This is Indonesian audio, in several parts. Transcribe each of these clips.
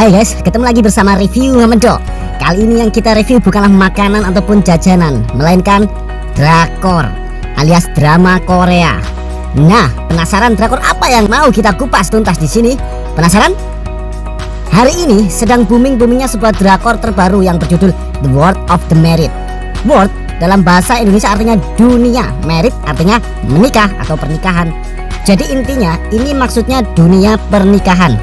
Hai guys, ketemu lagi bersama review Mendo. Kali ini yang kita review bukanlah makanan ataupun jajanan, melainkan drakor alias drama Korea. Nah, penasaran drakor apa yang mau kita kupas tuntas di sini? Penasaran? Hari ini sedang booming-boomingnya sebuah drakor terbaru yang berjudul The World of the Married. World dalam bahasa Indonesia artinya dunia, married artinya menikah atau pernikahan. Jadi intinya ini maksudnya dunia pernikahan.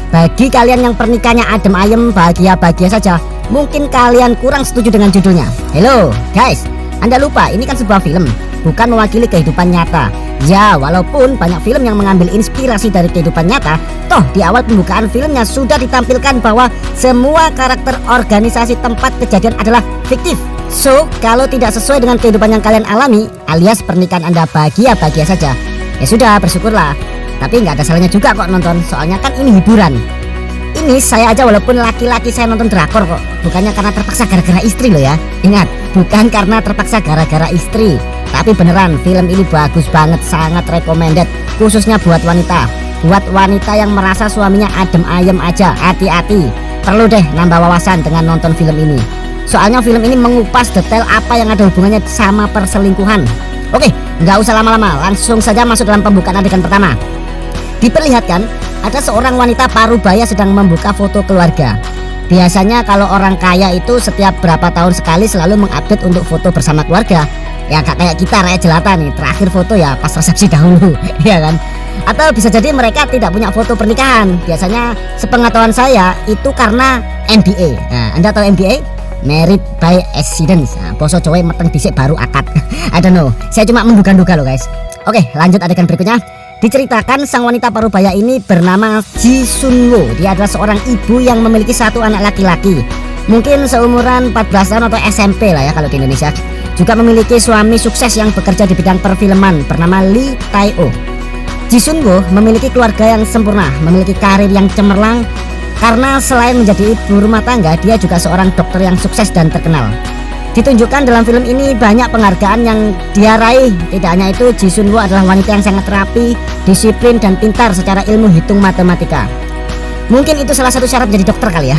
Bagi kalian yang pernikahannya adem ayem, bahagia-bahagia saja, mungkin kalian kurang setuju dengan judulnya. Hello guys, Anda lupa ini kan sebuah film, bukan mewakili kehidupan nyata. Ya, walaupun banyak film yang mengambil inspirasi dari kehidupan nyata, toh di awal pembukaan filmnya sudah ditampilkan bahwa semua karakter organisasi tempat kejadian adalah fiktif. So, kalau tidak sesuai dengan kehidupan yang kalian alami, alias pernikahan Anda bahagia-bahagia saja, ya sudah, bersyukurlah. Tapi nggak ada salahnya juga kok nonton, soalnya kan ini hiburan. Ini saya aja walaupun laki-laki saya nonton drakor kok, bukannya karena terpaksa gara-gara istri loh ya. Ingat, bukan karena terpaksa gara-gara istri, tapi beneran film ini bagus banget, sangat recommended, khususnya buat wanita. Buat wanita yang merasa suaminya adem ayem aja, hati-hati, perlu deh nambah wawasan dengan nonton film ini. Soalnya film ini mengupas detail apa yang ada hubungannya sama perselingkuhan. Oke, nggak usah lama-lama, langsung saja masuk dalam pembukaan adegan pertama. Diperlihatkan ada seorang wanita parubaya sedang membuka foto keluarga. Biasanya kalau orang kaya itu setiap berapa tahun sekali selalu mengupdate untuk foto bersama keluarga. Ya gak kayak kita rakyat jelata nih, terakhir foto ya pas resepsi dahulu, ya kan? Atau bisa jadi mereka tidak punya foto pernikahan. Biasanya sepengetahuan saya itu karena MBA. Nah, Anda tahu MBA? Married by Accident. Nah, boso cowok meteng dhisik baru akad. I don't know, saya cuma menduga-duga loh guys. Oke, lanjut adegan berikutnya. Diceritakan sang wanita parubaya ini bernama Ji Sun Woo. Dia adalah seorang ibu yang memiliki satu anak laki-laki, mungkin seumuran 14 tahun atau SMP lah ya kalau di Indonesia. Juga memiliki suami sukses yang bekerja di bidang perfilman bernama Lee Tae-oh. Ji Sun Woo memiliki keluarga yang sempurna, memiliki karir yang cemerlang, karena selain menjadi ibu rumah tangga, dia juga seorang dokter yang sukses dan terkenal. Ditunjukkan dalam film ini banyak penghargaan yang dia raih. Tidak hanya itu, Ji Sun Woo adalah wanita yang sangat rapi, disiplin dan pintar secara ilmu hitung matematika. Mungkin itu salah satu syarat menjadi dokter kali ya.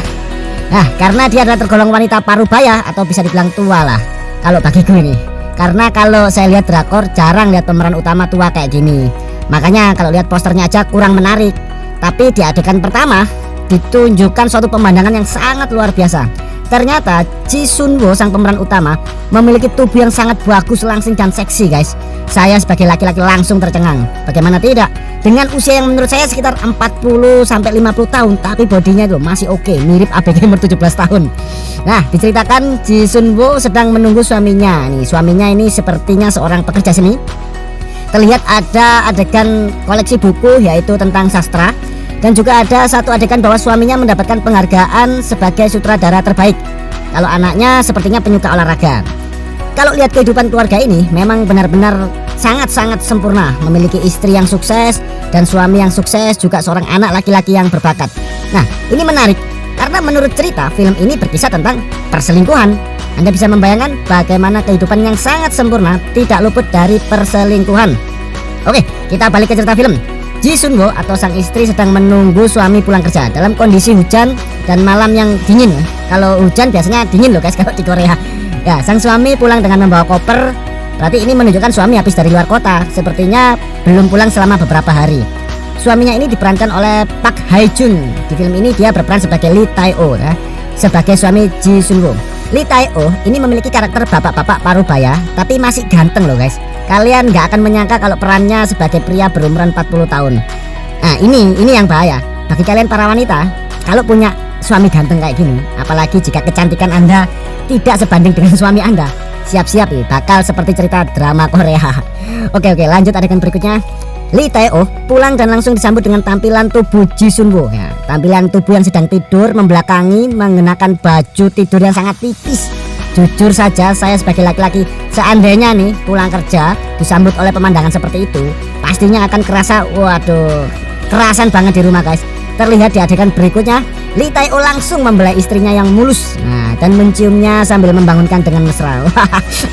Nah, karena dia adalah tergolong wanita parubaya atau bisa dibilang tua lah kalau bagiku ini. Karena kalau saya lihat drakor jarang lihat pemeran utama tua kayak gini. Makanya kalau lihat posternya aja kurang menarik. Tapi di adegan pertama ditunjukkan suatu pemandangan yang sangat luar biasa. Ternyata Ji Sun Woo sang pemeran utama memiliki tubuh yang sangat bagus, langsing dan seksi guys. Saya sebagai laki-laki langsung tercengang. Bagaimana tidak? Dengan usia yang menurut saya sekitar 40-50 tahun, tapi bodinya tuh masih oke, mirip ABG umur 17 tahun. Nah, diceritakan Ji Sun Woo sedang menunggu suaminya. Nih, suaminya ini sepertinya seorang pekerja seni. Terlihat ada adegan koleksi buku yaitu tentang sastra. Dan juga ada satu adegan bahwa suaminya mendapatkan penghargaan sebagai sutradara terbaik. Kalau anaknya sepertinya penyuka olahraga. Kalau lihat kehidupan keluarga ini memang benar-benar sangat-sangat sempurna. Memiliki istri yang sukses dan suami yang sukses, juga seorang anak laki-laki yang berbakat. Nah, ini menarik karena menurut cerita film ini berkisah tentang perselingkuhan. Anda bisa membayangkan bagaimana kehidupan yang sangat sempurna tidak luput dari perselingkuhan. Oke, kita balik ke cerita film. Ji Sun Woo atau sang istri sedang menunggu suami pulang kerja dalam kondisi hujan dan malam yang dingin ya. Kalau hujan biasanya dingin loh guys kalau di Korea. Ya, sang suami pulang dengan membawa koper. Berarti ini menunjukkan suami habis dari luar kota. Sepertinya belum pulang selama beberapa hari. Suaminya ini diperankan oleh Park Hae Jun. Di film ini dia berperan sebagai Lee Tae-oh ya, sebagai suami Ji Sun Woo. Lee Tae-oh ini memiliki karakter bapak-bapak parubaya tapi masih ganteng loh guys. Kalian nggak akan menyangka kalau perannya sebagai pria berumuran 40 tahun. Nah, ini yang bahaya bagi kalian para wanita. Kalau punya suami ganteng kayak gini, apalagi jika kecantikan Anda tidak sebanding dengan suami Anda, siap-siap nih bakal seperti cerita drama Korea. Oke, lanjut adegan berikutnya. Lee Tae-oh pulang dan langsung disambut dengan tampilan tubuh Ji Sun Woo ya. Tampilan tubuh yang sedang tidur membelakangi mengenakan baju tidur yang sangat tipis. Jujur saja saya sebagai laki-laki, seandainya nih pulang kerja disambut oleh pemandangan seperti itu, pastinya akan kerasa, waduh, kerasan banget di rumah guys. Terlihat di adegan berikutnya, Lee Tae-oh langsung membelai istrinya yang mulus, nah, dan menciumnya sambil membangunkan dengan mesra.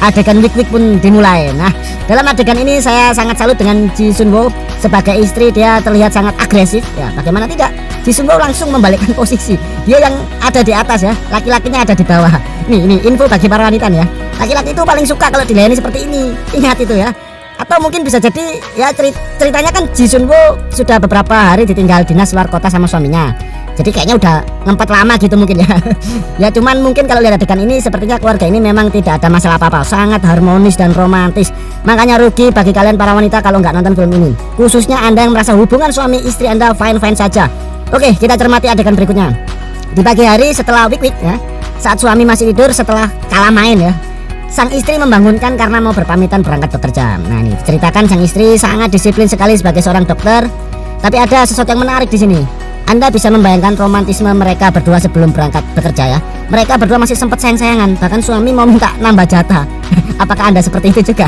Adegan wik-wik pun dimulai. Nah, dalam adegan ini saya sangat salut dengan Ji Sun Woo sebagai istri. Dia terlihat sangat agresif. Ya, bagaimana tidak? Ji Sun Woo langsung membalikkan posisi. Dia yang ada di atas ya, laki-lakinya ada di bawah. Ini info bagi para wanita nih ya. Laki-laki itu paling suka kalau dilayani seperti ini. Ingat itu ya. Atau mungkin bisa jadi ya ceritanya kan Ji Sun Woo sudah beberapa hari ditinggal dinas luar kota sama suaminya. Jadi kayaknya udah ngempet lama gitu mungkin ya. Ya cuman mungkin kalau lihat adegan ini sepertinya keluarga ini memang tidak ada masalah apa-apa, sangat harmonis dan romantis. Makanya rugi bagi kalian para wanita kalau nggak nonton film ini. Khususnya Anda yang merasa hubungan suami istri Anda fine-fine saja. Oke, kita cermati adegan berikutnya. Di pagi hari setelah week ya, saat suami masih tidur setelah kalah main ya, sang istri membangunkan karena mau berpamitan berangkat bekerja. Nah ini diceritakan sang istri sangat disiplin sekali sebagai seorang dokter. Tapi ada sesuatu yang menarik di sini. Anda bisa membayangkan romantisme mereka berdua sebelum berangkat bekerja ya. Mereka berdua masih sempat sayang-sayangan, bahkan suami mau minta nambah jatah. Apakah Anda seperti itu juga?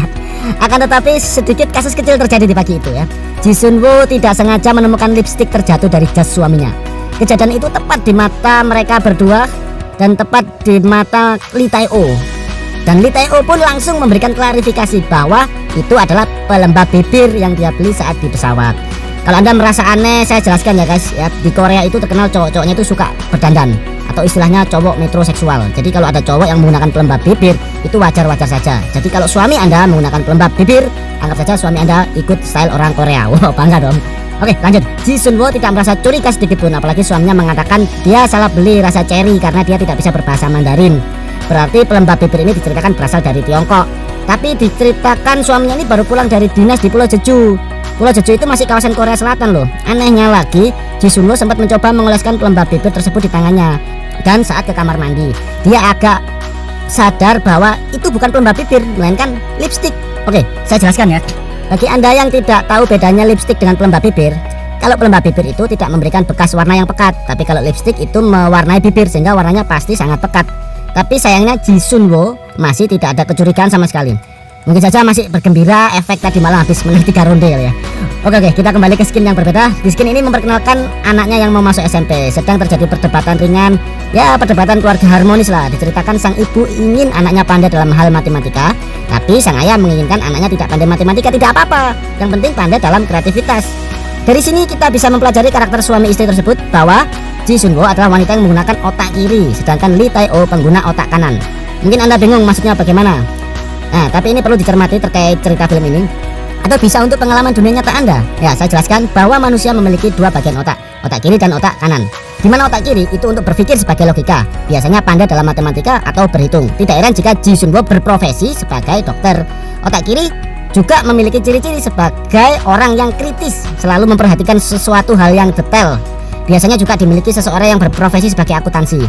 Akan tetapi sedikit kasus kecil terjadi di pagi itu ya. Ji Sun Woo tidak sengaja menemukan lipstik terjatuh dari jas suaminya. Kejadian itu tepat di mata mereka berdua dan tepat di mata Lee Tae-oh. Dan Lee Tae-oh pun langsung memberikan klarifikasi bahwa itu adalah pelembab bibir yang dia beli saat di pesawat. Kalau Anda merasa aneh, saya jelaskan ya guys ya. Di Korea itu terkenal cowok-cowoknya itu suka berdandan, atau istilahnya cowok metroseksual. Jadi kalau ada cowok yang menggunakan pelembab bibir, itu wajar-wajar saja. Jadi kalau suami Anda menggunakan pelembab bibir, anggap saja suami Anda ikut style orang Korea. Wow, bangga dong. Oke, lanjut. Ji Sun Woo tidak merasa curiga sedikit pun, apalagi suaminya mengatakan dia salah beli rasa cherry karena dia tidak bisa berbahasa Mandarin. Berarti pelembab bibir ini diceritakan berasal dari Tiongkok. Tapi diceritakan suaminya ini baru pulang dari dinas di Pulau Jeju. Pulau Jeju itu masih kawasan Korea Selatan loh. Anehnya lagi, Ji Sun Woo sempat mencoba mengoleskan pelembab bibir tersebut di tangannya. Dan saat ke kamar mandi, dia agak sadar bahwa itu bukan pelembab bibir, melainkan lipstik. Oke, saya jelaskan ya. Bagi Anda yang tidak tahu bedanya lipstik dengan pelembab bibir, kalau pelembab bibir itu tidak memberikan bekas warna yang pekat, tapi kalau lipstik itu mewarnai bibir sehingga warnanya pasti sangat pekat. Tapi sayangnya Ji Sun Woo masih tidak ada kecurigaan sama sekali. Mungkin saja masih bergembira, efek tadi malam habis menang 3 ronde ya. Oke, kita kembali ke skin yang berbeda. Di skin ini memperkenalkan anaknya yang mau masuk SMP. Sedang terjadi perdebatan ringan. Ya, perdebatan keluarga harmonis lah. Diceritakan sang ibu ingin anaknya pandai dalam hal matematika, tapi sang ayah menginginkan anaknya tidak pandai matematika. Tidak apa-apa, yang penting pandai dalam kreativitas. Dari sini kita bisa mempelajari karakter suami istri tersebut bahwa Ji Sun Woo adalah wanita yang menggunakan otak kiri, sedangkan Lee Tae-oh pengguna otak kanan. Mungkin Anda bingung maksudnya bagaimana? Nah, tapi ini perlu dicermati terkait cerita film ini, atau bisa untuk pengalaman dunia nyata Anda. Ya, saya jelaskan bahwa manusia memiliki 2 bagian otak, otak kiri dan otak kanan. Di mana otak kiri itu untuk berpikir sebagai logika, biasanya pandai dalam matematika atau berhitung. Tidak heran jika Ji Sun Woo berprofesi sebagai dokter. Otak kiri juga memiliki ciri-ciri sebagai orang yang kritis, selalu memperhatikan sesuatu hal yang detail. Biasanya juga dimiliki seseorang yang berprofesi sebagai akuntansi.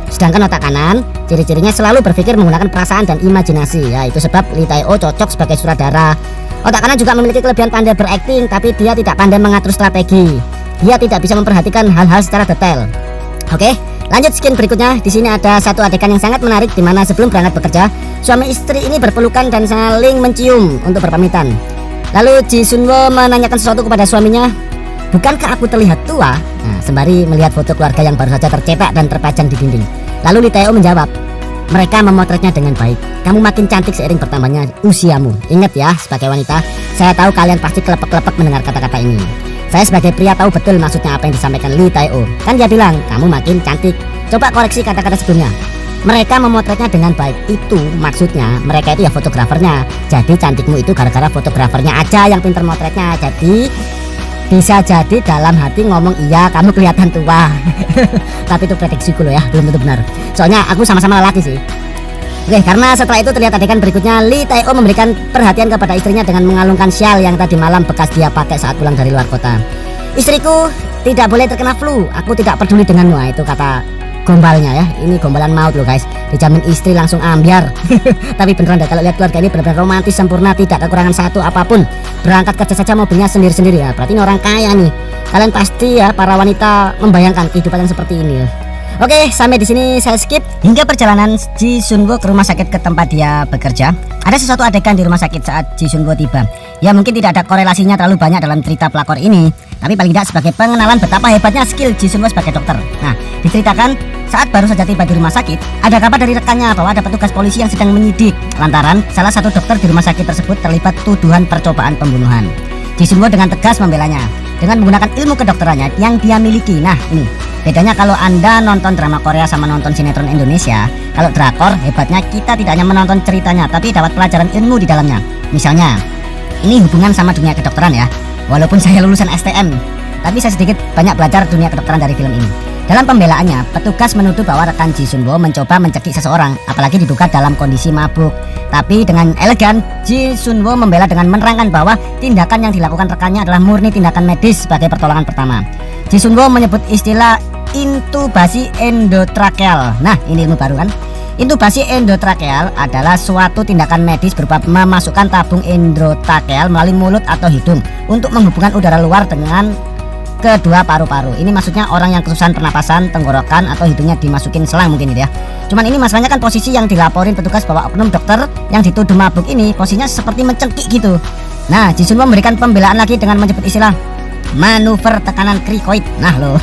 Sedangkan otak kanan, ciri-cirinya selalu berpikir menggunakan perasaan dan imajinasi. Ya, itu sebab Lee Tae-oh cocok sebagai sutradara. Otak kanan juga memiliki kelebihan pandai berakting, tapi dia tidak pandai mengatur strategi. Dia tidak bisa memperhatikan hal-hal secara detail. Oke, lanjut skin berikutnya. Di sini ada satu adegan yang sangat menarik, di mana sebelum berangkat bekerja, suami istri ini berpelukan dan saling mencium untuk berpamitan. Lalu Ji Sun Woo menanyakan sesuatu kepada suaminya. Bukankah aku terlihat tua? Nah, sembari melihat foto keluarga yang baru saja tercetak dan terpajang di dinding. Lalu Lee Tae-oh menjawab, mereka memotretnya dengan baik. Kamu makin cantik seiring bertambahnya usiamu. Ingat ya, sebagai wanita, saya tahu kalian pasti kelepek-kelepek mendengar kata-kata ini. Saya sebagai pria tahu betul maksudnya apa yang disampaikan Lee Tae-oh. Kan dia bilang, kamu makin cantik. Coba koreksi kata-kata sebelumnya. Mereka memotretnya dengan baik. Itu maksudnya mereka itu ya fotografernya. Jadi cantikmu itu gara-gara fotografernya aja yang pinter motretnya. Jadi bisa jadi dalam hati ngomong iya kamu kelihatan tua. Tapi itu prediksiku loh ya, belum tentu benar. Soalnya aku sama-sama lelaki sih. Oke, karena setelah itu terlihat adegan berikutnya, Lee Tae-oh memberikan perhatian kepada istrinya dengan mengalungkan syal yang tadi malam bekas dia pakai saat pulang dari luar kota. Istriku tidak boleh terkena flu, aku tidak peduli denganmu. Nah, itu kata gombalnya ya. Ini gombalan maut loh guys. Dijamin istri langsung ambiar. Tapi beneran deh, kalau lihat keluarga ini benar-benar romantis sempurna, tidak kekurangan satu apapun. Berangkat kerja saja mobilnya sendiri-sendiri ya. Berarti ini orang kaya nih. Kalian pasti ya para wanita membayangkan kehidupan yang seperti ini ya. Oke, sampai di sini saya skip hingga perjalanan Ji Sun Woo ke rumah sakit ke tempat dia bekerja. Ada sesuatu adegan di rumah sakit saat Ji Sun Woo tiba. Ya mungkin tidak ada korelasinya terlalu banyak dalam cerita pelakor ini, tapi paling tidak sebagai pengenalan betapa hebatnya skill Ji Sun Woo sebagai dokter. Nah, diceritakan saat baru saja tiba di rumah sakit, ada kabar dari rekannya bahwa ada petugas polisi yang sedang menyidik lantaran salah satu dokter di rumah sakit tersebut terlibat tuduhan percobaan pembunuhan. Ji Sun Woo dengan tegas membelanya dengan menggunakan ilmu kedokterannya yang dia miliki. Nah ini bedanya kalau Anda nonton drama Korea sama nonton sinetron Indonesia. Kalau drakor hebatnya kita tidak hanya menonton ceritanya tapi dapat pelajaran ilmu di dalamnya. Misalnya ini hubungan sama dunia kedokteran ya. Walaupun saya lulusan STM, tapi saya sedikit banyak belajar dunia kedokteran dari film ini. Dalam pembelaannya, petugas menuduh bahwa rekan Ji Sun Woo mencoba mencekik seseorang, apalagi diduga dalam kondisi mabuk. Tapi dengan elegan, Ji Sun Woo membela dengan menerangkan bahwa tindakan yang dilakukan rekannya adalah murni tindakan medis sebagai pertolongan pertama. Ji Sun Woo menyebut istilah intubasi endotrakeal. Nah, ini ilmu baru kan? Intubasi endotrakeal adalah suatu tindakan medis berupa memasukkan tabung endotrakeal melalui mulut atau hidung untuk menghubungkan udara luar dengan kedua paru-paru. Ini maksudnya orang yang kesusahan pernapasan, tenggorokan atau hidungnya dimasukin selang mungkin gitu ya. Cuman ini masalahnya kan posisi yang dilaporin petugas bahwa oknum dokter yang dituduh mabuk ini posisinya seperti mencengkik gitu. Nah, Ji Sun Woo memberikan pembelaan lagi dengan menyebut istilah manuver tekanan krikoid. Nah loh,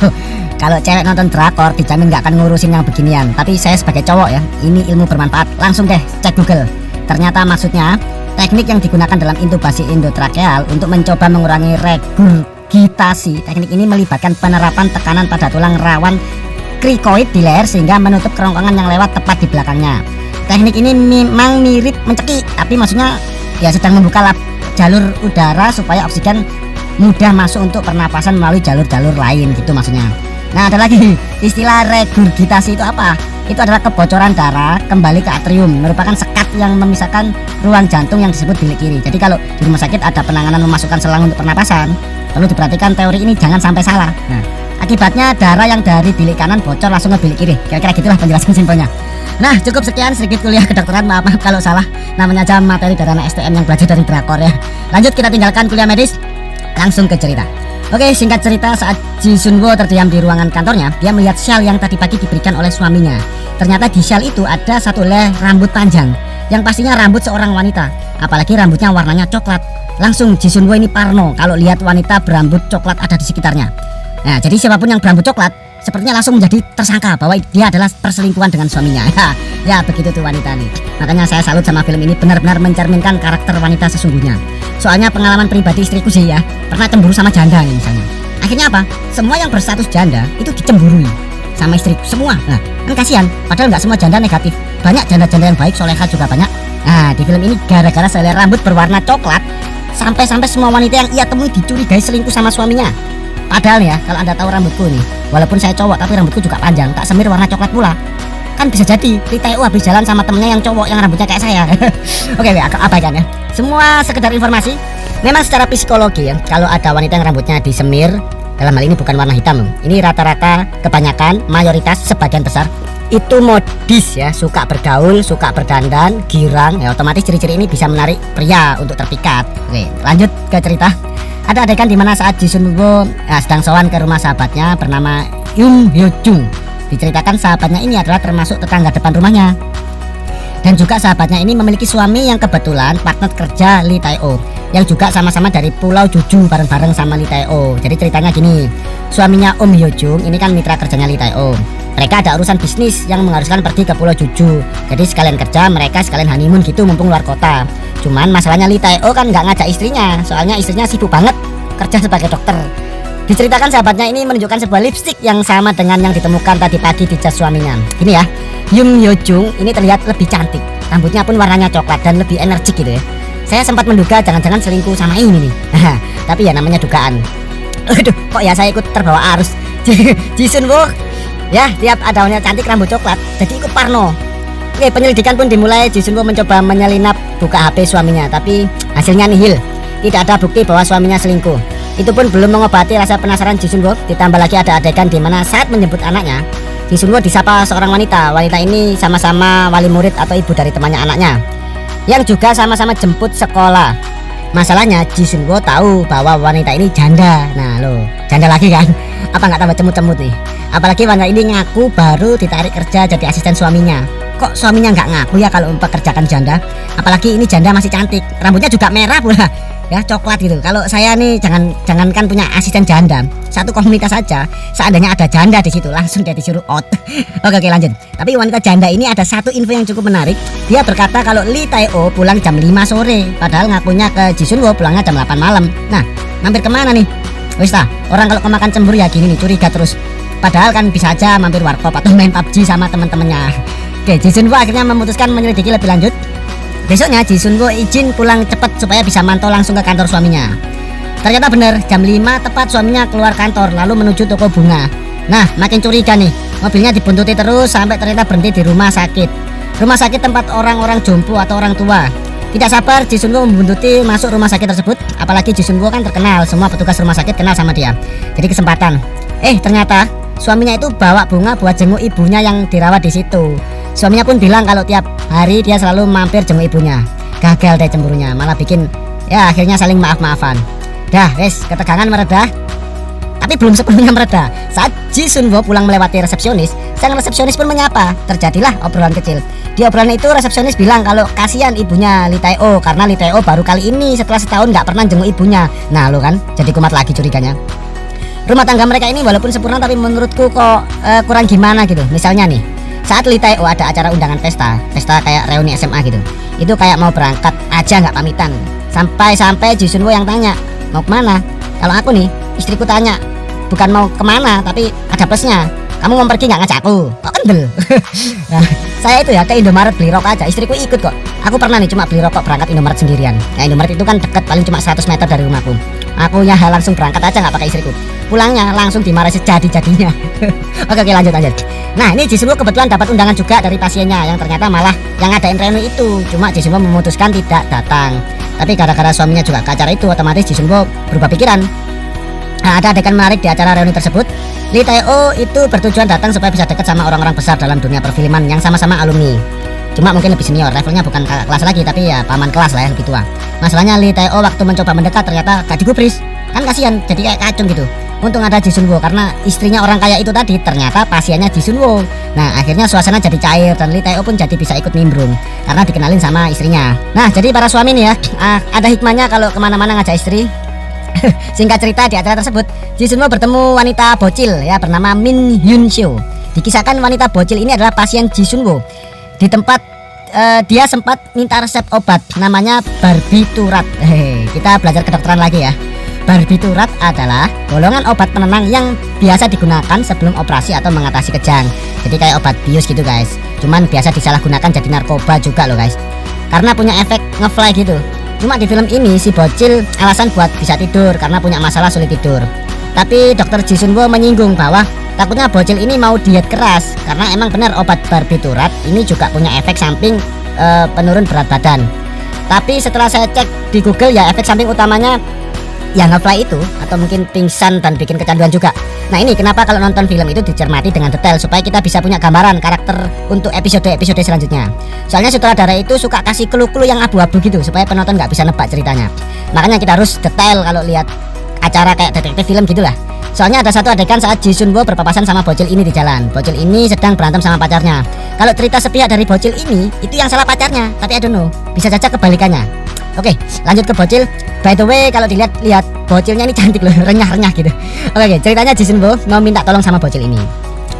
kalau cewek nonton drakor dijamin gak akan ngurusin yang beginian. Tapi saya sebagai cowok ya, ini ilmu bermanfaat. Langsung deh cek Google. Ternyata maksudnya teknik yang digunakan dalam intubasi endotrakeal untuk mencoba mengurangi regurgitasi. Teknik ini melibatkan penerapan tekanan pada tulang rawan krikoid di leher sehingga menutup kerongkongan yang lewat tepat di belakangnya. Teknik ini memang mirip mencekik, tapi maksudnya ya sedang membuka jalur udara supaya oksigen mudah masuk untuk pernapasan melalui jalur-jalur lain gitu maksudnya. Nah ada lagi istilah regurgitasi itu apa? Itu adalah kebocoran darah kembali ke atrium, merupakan sekat yang memisahkan ruang jantung yang disebut bilik kiri. Jadi kalau di rumah sakit ada penanganan memasukkan selang untuk pernapasan, perlu diperhatikan teori ini jangan sampai salah. Nah akibatnya darah yang dari bilik kanan bocor langsung ke bilik kiri. Kira-kira gitulah penjelasan simpelnya. Nah cukup sekian sedikit kuliah kedokteran, maaf kalau salah, namanya aja materi dari anak STM yang belajar dari drakor ya. Lanjut kita tinggalkan kuliah medis, langsung ke cerita. Oke, singkat cerita, saat Ji Sun Woo terdiam di ruangan kantornya, dia melihat syal yang tadi pagi diberikan oleh suaminya. Ternyata di syal itu ada satu helai rambut panjang, yang pastinya rambut seorang wanita, apalagi rambutnya warnanya coklat. Langsung Ji Sun Woo ini parno kalau lihat wanita berambut coklat ada di sekitarnya. Nah, jadi siapapun yang berambut coklat sepertinya langsung menjadi tersangka bahwa dia adalah perselingkuhan dengan suaminya. Ya begitu tuh wanita nih. Makanya saya salut sama film ini, benar-benar mencerminkan karakter wanita sesungguhnya. Soalnya pengalaman pribadi istriku sih ya, pernah cemburu sama janda nih misalnya. Akhirnya apa? Semua yang berstatus janda itu dicemburui sama istriku semua. Nah kan kasihan, padahal nggak semua janda negatif. Banyak janda-janda yang baik, soleha juga banyak. Nah di film ini gara-gara selai rambut berwarna coklat, sampai-sampai semua wanita yang ia temui dicurigai selingkuh sama suaminya. Padahal ya, kalau Anda tahu rambutku nih, walaupun saya cowok tapi rambutku juga panjang, tak semir warna coklat pula. Kan bisa jadi Liteo habis jalan sama temennya yang cowok yang rambutnya kayak saya. Oke, abaikan ya. Semua sekedar informasi. Memang secara psikologi ya, kalau ada wanita yang rambutnya disemir, dalam hal ini bukan warna hitam, ini rata-rata kebanyakan, mayoritas, sebagian besar itu modis ya, suka bergaul, suka berdandan, girang ya, otomatis ciri-ciri ini bisa menarik pria untuk terpikat. Oke, lanjut ke cerita. Ada adegan di mana saat Ji Sun Woo sedang sowan ke rumah sahabatnya bernama Yoon Hyo Jung. Diceritakan sahabatnya ini adalah termasuk tetangga depan rumahnya. Dan juga sahabatnya ini memiliki suami yang kebetulan partner kerja Lee Tae-oh, yang juga sama-sama dari Pulau Jeju bareng-bareng sama Lee Tae-oh. Jadi ceritanya gini, suaminya Om Hyo Jung ini kan mitra kerjanya Lee Tae-oh. Mereka ada urusan bisnis yang mengharuskan pergi ke Pulau Jeju. Jadi sekalian kerja, mereka sekalian honeymoon gitu mumpung luar kota. Cuman masalahnya Lee Tae-oh kan nggak ngajak istrinya, soalnya istrinya sibuk banget kerja sebagai dokter. Diceritakan sahabatnya ini menunjukkan sebuah lipstik yang sama dengan yang ditemukan tadi pagi di jas suaminya. Gini ya, Yoon Hyo Jung ini terlihat lebih cantik, rambutnya pun warnanya coklat dan lebih energik gitu ya. Saya sempat menduga jangan-jangan selingkuh sama ini nih. Tapi ya namanya dugaan. Aduh, kok ya saya ikut terbawa arus. Ji Sun Woo ya, tiap ada wanita cantik rambut coklat, jadi ikut parno. Oke, penyelidikan pun dimulai. Ji Sun Woo mencoba menyelinap buka HP suaminya, tapi hasilnya nihil. Tidak ada bukti bahwa suaminya selingkuh. Itu pun belum mengobati rasa penasaran Ji Sun Woo. Ditambah lagi ada adegan di mana saat menyebut anaknya, Ji Sun Woo disapa seorang wanita. Wanita ini sama-sama wali murid atau ibu dari temannya anaknya, yang juga sama-sama jemput sekolah. Masalahnya Ji Sun Woo tahu bahwa wanita ini janda. Nah loh, janda lagi kan? Apa nggak tambah cemut-cemut nih? Apalagi wanita ini ngaku baru ditarik kerja jadi asisten suaminya. Kok suaminya nggak ngaku ya kalau mempekerjakan janda? Apalagi ini janda masih cantik, rambutnya juga merah pula. ya, coklat gitu. Kalau saya nih jangankan punya asisten janda, satu komunitas saja, seandainya ada janda di situ langsung dia disuruh out. Oke, lanjut. Tapi wanita janda ini ada satu info yang cukup menarik. Dia berkata kalau Lee Tae-oh pulang jam 5 sore, padahal ngakunya ke Ji Sun Wo pulangnya jam 8 malam. Nah, mampir kemana nih? Wis ta, orang kalau kemakan cemburu ya gini nih, curiga terus. Padahal kan bisa aja mampir warkop atau main PUBG sama teman-temannya. Oke, Ji Sun Wo akhirnya memutuskan menyelidiki lebih lanjut. Besoknya Ji Sun Wo izin pulang cepat supaya bisa mantau langsung ke kantor suaminya. Ternyata benar, jam 5 tepat suaminya keluar kantor lalu menuju toko bunga. Nah, makin curiga nih, mobilnya dibuntuti terus sampai ternyata berhenti di rumah sakit. Rumah sakit tempat orang-orang jompo atau orang tua. Tidak sabar Ji Sun Wo membuntuti masuk rumah sakit tersebut, apalagi Ji Sun Wo kan terkenal, semua petugas rumah sakit kenal sama dia. Jadi kesempatan. Ternyata suaminya itu bawa bunga buat jenguk ibunya yang dirawat di situ. Suaminya pun bilang kalau tiap hari dia selalu mampir jenguk ibunya. Gagal deh cemburunya, malah bikin ya akhirnya saling maaf-maafan. Dah, ketegangan mereda. Tapi belum sepenuhnya mereda. Saat Ji Sun Wo pulang melewati resepsionis, sang resepsionis pun menyapa. Terjadilah obrolan kecil. Di obrolan itu resepsionis bilang kalau kasihan ibunya Lee Tae-oh karena Lee Tae-oh baru kali ini setelah setahun nggak pernah jenguk ibunya. Nah lo kan, jadi kumat lagi curiganya. Rumah tangga mereka ini walaupun sempurna tapi menurutku kok kurang gimana gitu. Misalnya nih, saat Lee Tae-oh ada acara undangan pesta kayak reuni SMA gitu. Itu kayak mau berangkat aja nggak pamitan. Sampai Ji Sun Wo yang tanya, mau kemana? Kalau aku nih, istriku tanya, bukan mau kemana tapi ada plusnya. Kamu mau pergi nggak ngajak aku? Kok kendel? Nah, saya itu ya ke Indomaret beli rokok aja, istriku ikut kok. Aku pernah nih cuma beli rokok berangkat Indomaret sendirian. Nah Indomaret itu kan deket, paling cuma 100 meter dari rumahku. Aku ya langsung berangkat aja nggak pakai istriku. Pulangnya langsung dimarahi sejadi-jadinya. Oke, lanjut. Nah ini Ji Sun Wo kebetulan dapat undangan juga dari pasiennya yang ternyata malah yang ngadain reuni itu. Cuma Ji Sun Wo memutuskan tidak datang. Tapi gara-gara suaminya juga ke acara itu, otomatis Ji Sun Wo berubah pikiran. Nah, ada adegan menarik di acara reuni tersebut. Lee Tae-oh itu bertujuan datang supaya bisa dekat sama orang-orang besar dalam dunia perfilman yang sama-sama alumni. Cuma mungkin lebih senior, levelnya bukan kelas lagi tapi ya paman kelas lah, yang lebih tua. Masalahnya Lee Tae-oh waktu mencoba mendekat ternyata gak digubris. Kan kasihan, jadi kayak kacung gitu. Untung ada Ji Sun Wo karena istrinya orang kaya itu tadi ternyata pasiennya Ji Sun Wo. Nah akhirnya suasana jadi cair dan Lee Tae-oh pun jadi bisa ikut nimbrung karena dikenalin sama istrinya. Nah jadi para suami nih ya, ada hikmahnya kalau kemana-mana ngajak istri. Singkat cerita di acara tersebut Ji Sun Wo bertemu wanita bocil ya bernama Min Hyun Seo. Dikisahkan wanita bocil ini adalah pasien Ji Sun Wo. Di tempat dia sempat minta resep obat namanya barbiturat. Kita belajar kedokteran lagi ya. Barbiturat adalah golongan obat penenang yang biasa digunakan sebelum operasi atau mengatasi kejang. Jadi kayak obat bius gitu guys. Cuman biasa disalahgunakan jadi narkoba juga loh guys. Karena punya efek ngefly gitu. Cuma di film ini si bocil alasan buat bisa tidur karena punya masalah sulit tidur. Tapi dokter Ji Sun Wo menyinggung bahwa takutnya bocil ini mau diet keras karena emang benar obat barbiturat ini juga punya efek samping penurun berat badan. Tapi setelah saya cek di Google ya efek samping utamanya yang ngefly itu atau mungkin pingsan dan bikin kecanduan juga. Nah ini kenapa kalau nonton film itu dicermati dengan detail supaya kita bisa punya gambaran karakter untuk episode-episode selanjutnya. Soalnya sutradara itu suka kasih clue-clue yang abu-abu gitu supaya penonton nggak bisa nebak ceritanya. Makanya kita harus detail kalau lihat acara kayak detektif film gitulah. Soalnya ada satu adegan saat Ji Sun Wo berpapasan sama bocil ini di jalan. Bocil ini sedang berantem sama pacarnya. Kalau cerita sepihak dari bocil ini itu yang salah pacarnya, tapi I don't know, bisa saja kebalikannya. Oke, lanjut ke bocil. By the way, kalau dilihat bocilnya ini cantik loh, renyah-renyah gitu. Oke, ceritanya Ji Sun Wo mau minta tolong sama bocil ini.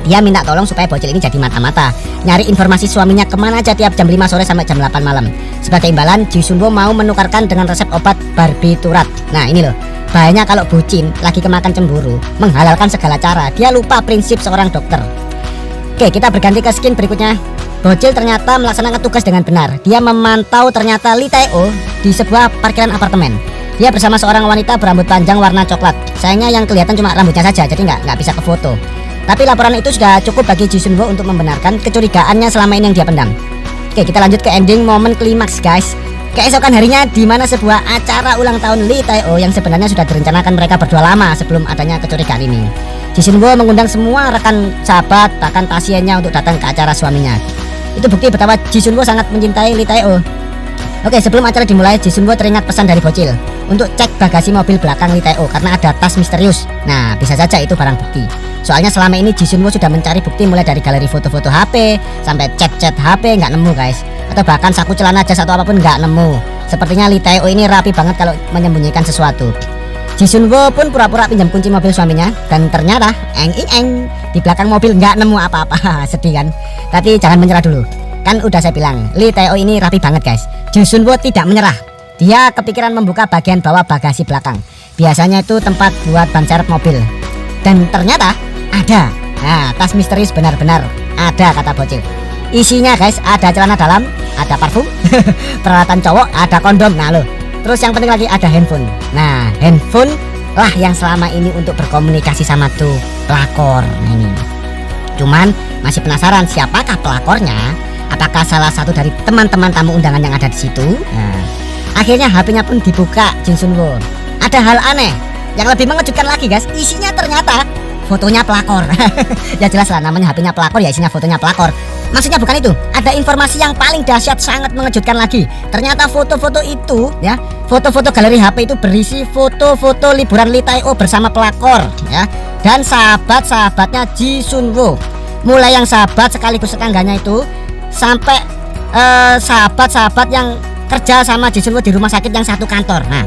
Dia minta tolong supaya bocil ini jadi mata-mata, nyari informasi suaminya kemana aja tiap jam 5 sore sampai jam 8 malam. Sebagai imbalan, Ji Sun Wo mau menukarkan dengan resep obat barbiturat. Nah ini loh, bahayanya kalau bucin lagi kemakan cemburu, menghalalkan segala cara, dia lupa prinsip seorang dokter. Oke, kita berganti ke skin berikutnya. Bocil ternyata melaksanakan tugas dengan benar. Dia memantau ternyata Lee Tae-oh di sebuah parkiran apartemen. Dia bersama seorang wanita berambut panjang warna coklat. Sayangnya yang kelihatan cuma rambutnya saja, jadi nggak bisa ke foto. Tapi laporan itu sudah cukup bagi Ji Sun Wo untuk membenarkan kecurigaannya selama ini yang dia pendam. Oke, kita lanjut ke ending momen klimaks guys. Keesokan harinya di mana sebuah acara ulang tahun Lee Tae-oh yang sebenarnya sudah direncanakan mereka berdua lama sebelum adanya kecurigaan ini. Ji Sun Wo mengundang semua rekan sahabat bahkan pasiennya untuk datang ke acara suaminya. Itu bukti betapa Ji Sun Wo sangat mencintai Lee Tae-oh. Oke, sebelum acara dimulai, Jisunwo teringat pesan dari bocil untuk cek bagasi mobil belakang Lee Tae-oh karena ada tas misterius. Nah, bisa saja itu barang bukti. Soalnya selama ini Jisunwo sudah mencari bukti mulai dari galeri foto-foto HP sampai chat-chat HP, nggak nemu guys. Atau bahkan saku celana jas atau apapun nggak nemu. Sepertinya Lee Tae-oh ini rapi banget kalau menyembunyikan sesuatu. Jisunwo pun pura-pura pinjam kunci mobil suaminya dan ternyata di belakang mobil nggak nemu apa-apa. Sedih kan? Tapi jangan menyerah dulu. Kan udah saya bilang, Lee Tae-oh ini rapi banget guys. Jisunwo tidak menyerah. Dia kepikiran membuka bagian bawah bagasi belakang. Biasanya itu tempat buat ban serep mobil. Dan ternyata ada. Nah, tas misterius benar-benar ada kata bocil. Isinya guys, ada celana dalam, ada parfum, peralatan cowok, ada kondom. Nah loh. Terus yang penting lagi ada handphone. Nah, handphone lah yang selama ini untuk berkomunikasi sama tuh pelakor. Nah ini. Cuman masih penasaran siapakah pelakornya? Apakah salah satu dari teman-teman tamu undangan yang ada di situ? Nah, akhirnya HP-nya pun dibuka Jisunwo. Ada hal aneh yang lebih mengejutkan lagi guys. Isinya ternyata fotonya pelakor. Ya jelas lah, namanya HP-nya pelakor ya isinya fotonya pelakor. Maksudnya bukan itu. Ada informasi yang paling dahsyat, sangat mengejutkan lagi. Ternyata foto-foto itu ya, foto-foto galeri HP itu berisi foto-foto liburan Lee Tae-oh bersama pelakor ya, dan sahabat-sahabatnya Jisunwo. Mulai yang sahabat sekaligus tetangganya itu sampai sahabat-sahabat yang kerja sama Jisunwo di rumah sakit yang satu kantor. Nah,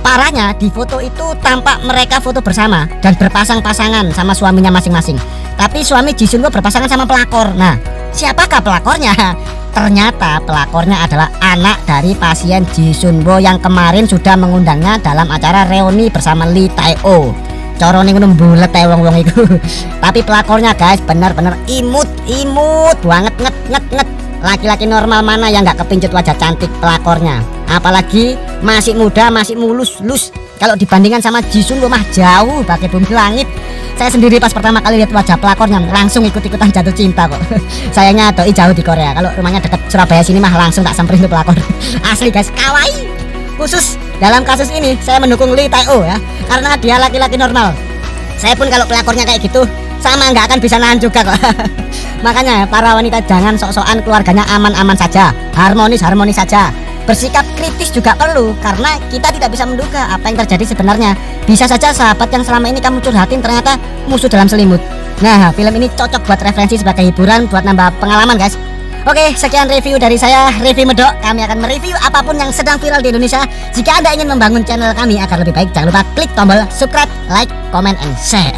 parahnya di foto itu tampak mereka foto bersama dan berpasang-pasangan sama suaminya masing-masing. Tapi suami Jisunwo berpasangan sama pelakor. Nah, siapakah pelakornya? Ternyata pelakornya adalah anak dari pasien Jisunwo yang kemarin sudah mengundangnya dalam acara reuni bersama Lee Tae-oh. Corone ngono mbulet ae wong-wong iku. Tapi pelakornya guys benar-benar imut banget, nget. Laki-laki normal mana yang nggak kepincut wajah cantik pelakornya? Apalagi masih muda, masih mulus. Kalau dibandingkan sama Jisunwo mah jauh pakai bumi langit. Saya sendiri pas pertama kali lihat wajah pelakornya langsung ikut-ikutan jatuh cinta kok. Sayangnya doi jauh di Korea. Kalau rumahnya deket Surabaya sini mah langsung tak samperin tuh pelakor. Asli guys, kawaii. Khusus dalam kasus ini saya mendukung Lee Tae-oh ya, karena dia laki-laki normal. Saya pun kalau pelakornya kayak gitu sama nggak akan bisa nahan juga kok. Makanya para wanita jangan sok-sokan keluarganya aman-aman saja, harmonis saja. Bersikap kritis juga perlu, karena kita tidak bisa menduga apa yang terjadi sebenarnya. Bisa saja sahabat yang selama ini kamu curhatin ternyata musuh dalam selimut. Nah, film ini cocok buat referensi sebagai hiburan, buat nambah pengalaman guys. Oke, sekian review dari saya, Review Medok. Kami akan mereview apapun yang sedang viral di Indonesia. Jika Anda ingin membangun channel kami agar lebih baik, jangan lupa klik tombol subscribe, like, comment, and share.